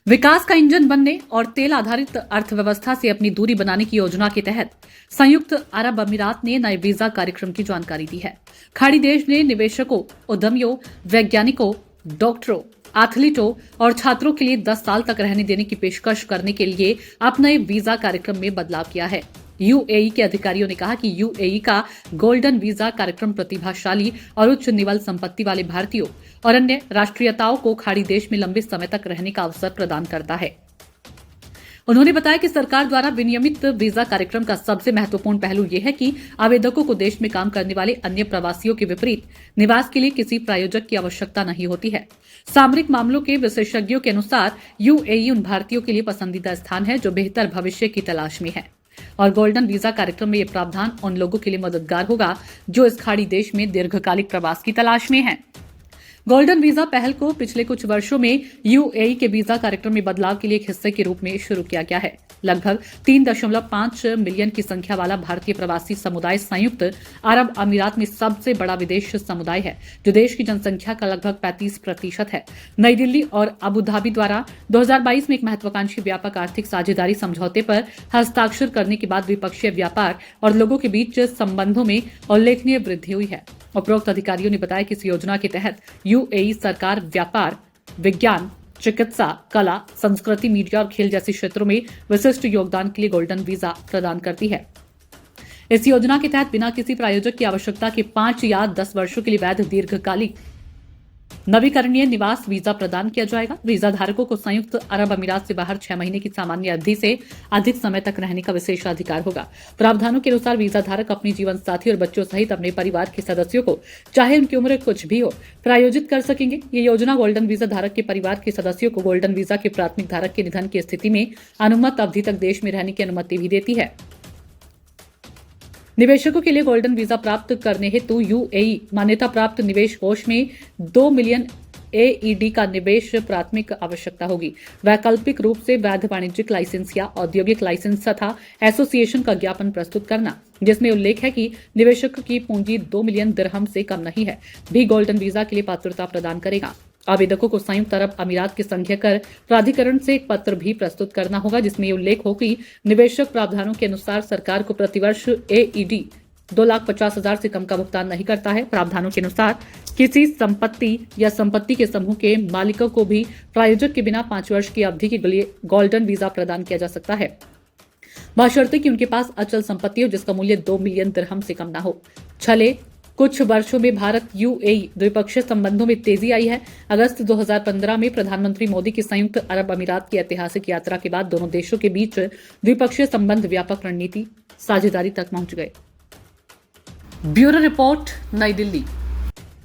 विकास का इंजन बनने और तेल आधारित अर्थव्यवस्था से अपनी दूरी बनाने की योजना के तहत संयुक्त अरब अमीरात ने नए वीजा कार्यक्रम की जानकारी दी है। खाड़ी देश ने निवेशकों, उद्यमियों, वैज्ञानिकों, डॉक्टरों, एथलीटों और छात्रों के लिए 10 साल तक रहने देने की पेशकश करने के लिए अपने वीजा कार्यक्रम में बदलाव किया है। यूएई के अधिकारियों ने कहा कि यूएई का गोल्डन वीजा कार्यक्रम प्रतिभाशाली और उच्च निवल संपत्ति वाले भारतीयों और अन्य राष्ट्रीयताओं को खाड़ी देश में लंबे समय तक रहने का अवसर प्रदान करता है। उन्होंने बताया कि सरकार द्वारा विनियमित वीजा कार्यक्रम का सबसे महत्वपूर्ण पहलू यह है कि आवेदकों को देश में काम करने वाले अन्य प्रवासियों के विपरीत निवास के लिए किसी प्रायोजक की आवश्यकता नहीं होती है। सामरिक मामलों के विशेषज्ञों के अनुसार यूएई उन भारतीयों के लिए पसंदीदा स्थान है जो बेहतर भविष्य की तलाश में है और गोल्डन वीजा कार्यक्रम में यह प्रावधान उन लोगों के लिए मददगार होगा जो इस खाड़ी देश में दीर्घकालिक प्रवास की तलाश में हैं। गोल्डन वीजा पहल को पिछले कुछ वर्षों में यूएई के वीजा कार्यक्रम में बदलाव के लिए एक हिस्से के रूप में शुरू किया गया है। लगभग 3.5 मिलियन की संख्या वाला भारतीय प्रवासी समुदाय संयुक्त अरब अमीरात में सबसे बड़ा विदेश समुदाय है, जो देश की जनसंख्या का लगभग 35% है। नई दिल्ली और अबू धाबी द्वारा 2022 में एक महत्वाकांक्षी व्यापक आर्थिक साझेदारी समझौते पर हस्ताक्षर करने के बाद द्विपक्षीय व्यापार और लोगों के बीच संबंधों में उल्लेखनीय वृद्धि हुई है। उपरोक्त अधिकारियों ने बताया कि इस योजना के तहत यूएई सरकार व्यापार, विज्ञान, चिकित्सा, कला, संस्कृति, मीडिया और खेल जैसे क्षेत्रों में विशिष्ट योगदान के लिए गोल्डन वीजा प्रदान करती है। इस योजना के तहत बिना किसी प्रायोजक की आवश्यकता के 5 या 10 वर्षों के लिए वैध दीर्घकालिक नवीकरणीय निवास वीजा प्रदान किया जाएगा। वीजा धारकों को संयुक्त अरब अमीरात से बाहर 6 महीने की सामान्य अवधि से अधिक समय तक रहने का विशेषाधिकार होगा। प्रावधानों के अनुसार वीजा धारक अपने जीवन साथी और बच्चों सहित अपने परिवार के सदस्यों को, चाहे उनकी उम्र कुछ भी हो, प्रायोजित कर सकेंगे। ये योजना गोल्डन वीजा धारक के परिवार के सदस्यों को गोल्डन वीजा के प्राथमिक धारक के निधन की स्थिति में अनुमत अवधि तक देश में रहने की अनुमति भी देती है। निवेशकों के लिए गोल्डन वीजा प्राप्त करने हेतु यूएई मान्यता प्राप्त निवेश कोष में 2 मिलियन एईडी का निवेश प्राथमिक आवश्यकता होगी। वैकल्पिक रूप से वैध वाणिज्यिक लाइसेंस या औद्योगिक लाइसेंस तथा एसोसिएशन का ज्ञापन प्रस्तुत करना, जिसमें उल्लेख है कि निवेशक की पूंजी 2 मिलियन दिरहम से कम नहीं है, भी गोल्डन वीजा के लिए पात्रता प्रदान करेगा। आवेदकों को संयुक्त अरब अमीरात के संघीय कर प्राधिकरण से एक पत्र भी प्रस्तुत करना होगा, जिसमें उल्लेख हो कि निवेशक प्रावधानों के अनुसार सरकार को प्रतिवर्ष एईडी 2,50,000 से कम का भुगतान नहीं करता है। प्रावधानों के अनुसार किसी संपत्ति या संपत्ति के समूह के मालिकों को भी प्रायोजक के बिना 5 वर्ष की अवधि के लिए गोल्डन वीजा प्रदान किया जा सकता है, बशर्ते कि उनके पास अचल संपत्ति हो जिसका मूल्य 2 मिलियन दिरहम से कम न हो। छले कुछ वर्षों में भारत यूएई द्विपक्षीय संबंधों में तेजी आई है। अगस्त 2015 में प्रधानमंत्री मोदी की संयुक्त अरब अमीरात की ऐतिहासिक यात्रा के बाद दोनों देशों के बीच द्विपक्षीय संबंध व्यापक रणनीति साझेदारी तक पहुंच गए। ब्यूरो रिपोर्ट, नई दिल्ली।